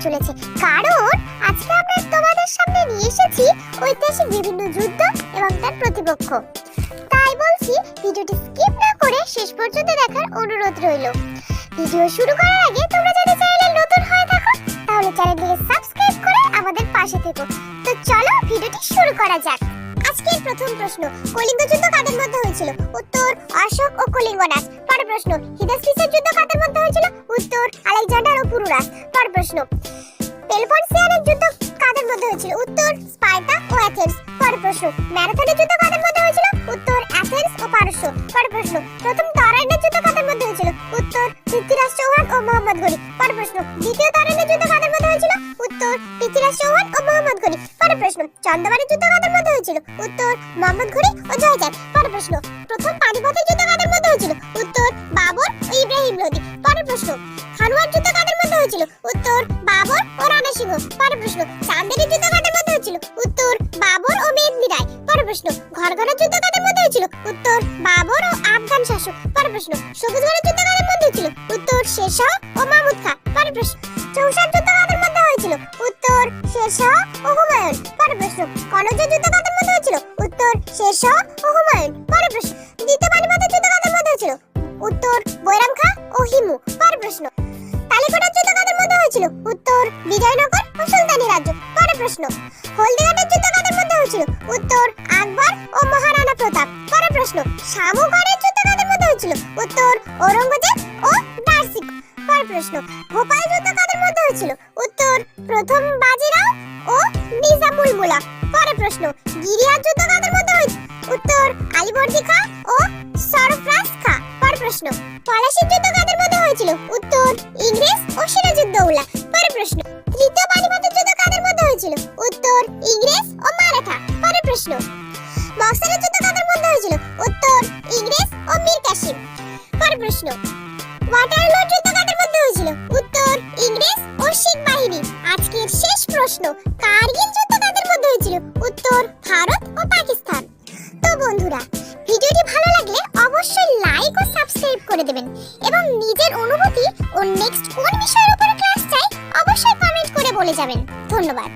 চলেছে, কারণ আজকে আমরা তোমাদের সামনে নিয়ে এসেছি ঐতিহাসিক বিভিন্ন যুদ্ধ এবং তার প্রতিপক্ষ। তাই বলছি, ভিডিওটি স্কিপ না করে শেষ পর্যন্ত দেখার অনুরোধ রইল। ভিডিও শুরু করার আগে তোমরা যদি চ্যানেলে নতুন হয়ে থাকো তাহলে চ্যানেলটিকে সাবস্ক্রাইব করে আমাদের পাশে থেকো। তো চলো ভিডিওটি শুরু করা যাক। আজকের প্রথম প্রশ্ন, কলিঙ্গ যুদ্ধ কাদের মধ্যে হয়েছিল? উত্তর অশোক ও কলিঙ্গনাথ। পরের প্রশ্ন, হিদাসপিসের যুদ্ধ কাদের মধ্যে হয়েছিল? উত্তর আলেকজান্ডার ও পুরুরাস। পরের প্রশ্ন, পেলোপনেসিয়ানের যুদ্ধ কাদের মধ্যে হয়েছিল? উত্তর স্পার্টা ও অ্যাথেন্স। পরের প্রশ্ন, ম্যারাথনের যুদ্ধ কাদের মধ্যে হয়েছিল? উত্তর অ্যাথেন্স ও পারস্য। পরের প্রশ্ন, প্রথম তরাইনের যুদ্ধ কাদের মধ্যে হয়েছিল? উত্তর পৃথ্বীরাজ চৌহান ও মোহাম্মদ ঘনি। পরের প্রশ্ন, দ্বিতীয় তরাইনের যুদ্ধ কাদের মধ্যে হয়েছিল? উত্তর পৃথ্বীরাজ চৌহান ও মোহাম্মদ ঘনি। পরের প্রশ্ন, চন্দ্রবাড়ির যুদ্ধ কাদের মধ্যে হয়েছিল? উত্তর মোহাম্মদ ঘনি ও জয়চাঁদ। পরের প্রশ্ন, প্রথম পানিপথের যুদ্ধ কাদের মধ্যে হয়েছিল? উত্তর বাবর ও ইব্রাহিম লোদি। পরের প্রশ্ন, হানুয়ার যুদ্ধ কাদের মধ্যে হয়েছিল? উত্তর বাবর ও রাণা সিংহ। পরের প্রশ্ন, চান্দেরের যুদ্ধ কাদের মধ্যে হয়েছিল? উত্তর বাবর ও মেদিনী রায়। পরের প্রশ্ন, ঘরঘরের যুদ্ধ কাদের মধ্যে হয়েছিল? উত্তর বাবর ও আফগান শাসক। পরের প্রশ্ন, সবুজগড়ের যুদ্ধ কাদের মধ্যে হয়েছিল? উত্তর শেরশাহ ও মাহমুদ খাঁ। পরের প্রশ্ন, চৌসার যুদ্ধ কাদের মধ্যে হয়েছিল? উত্তর শেরশাহ ও হুমায়ুন। পরের প্রশ্ন, কনৌজের যুদ্ধ কাদের মধ্যে হয়েছিল? উত্তর শেরশাহ ও হুমায়ুন। পরের প্রশ্ন, দ্বিতীয় পানিপথের যুদ্ধ কাদের মধ্যে হয়েছিল? উত্তর বৈরাম খাঁ ও হিমু। পরের প্রশ্ন, তালিকোটার যুদ্ধ কাদের মধ্যে হয়েছিল? উত্তর বিজয়নগর ও সুলতানি রাজ্য। পরের প্রশ্ন, হলদিঘাটের যুদ্ধ কাদের মধ্যে হয়েছিল? উত্তর আকবর ও মহারাণা প্রতাপ। পরের প্রশ্ন, শামুগড়ের যুদ্ধ কাদের মধ্যে হয়েছিল? উত্তর ঔরঙ্গজেব ও দার্সি। পরের প্রশ্ন, ভোপাল যুদ্ধ কাদের মধ্যে হয়েছিল? উত্তর প্রথম বাজিরাও ও নিজামুল মুলক। পরের প্রশ্ন, গিরিহার যুদ্ধ কাদের মধ্যে হয়েছিল? উত্তর আলীবর্দী খাঁ ও সরফরাজ খাঁ। পরের প্রশ্ন, পলাশীর যুদ্ধ কাদের মধ্যে হয়েছিল? উত্তর ইংরেজ ও সিরাজউদ্দৌলা। পরের প্রশ্ন, তৃতীয় পানিপথের যুদ্ধ কাদের মধ্যে হয়েছিল? উত্তর ইংরেজ ও মারাঠা। পরের প্রশ্ন, বক্সারের যুদ্ধ কাদের মধ্যে হয়েছিল? উত্তর ইংরেজ ও মীর কাসিম। পরের প্রশ্ন, ওয়াটারলুর যুদ্ধ কাদের মধ্যে হয়েছিল? উত্তর ইংরেজ ও শিখ বাহিনী। আজকের শেষ প্রশ্ন, কার্গিল যুদ্ধ কাদের মধ্যে হয়েছিল? উত্তর ভারত ও পাকিস্তান। তো বন্ধুরা, ভিডিওটি ভালো লাগলে অবশ্যই লাইক ও সাবস্ক্রাইব করে দেবেন এবং নিজের অনুভূতি ও নেক্সট কোন বিষয়ের উপরে ক্লাস চাই অবশ্যই কমেন্ট করে বলে যাবেন। ধন্যবাদ।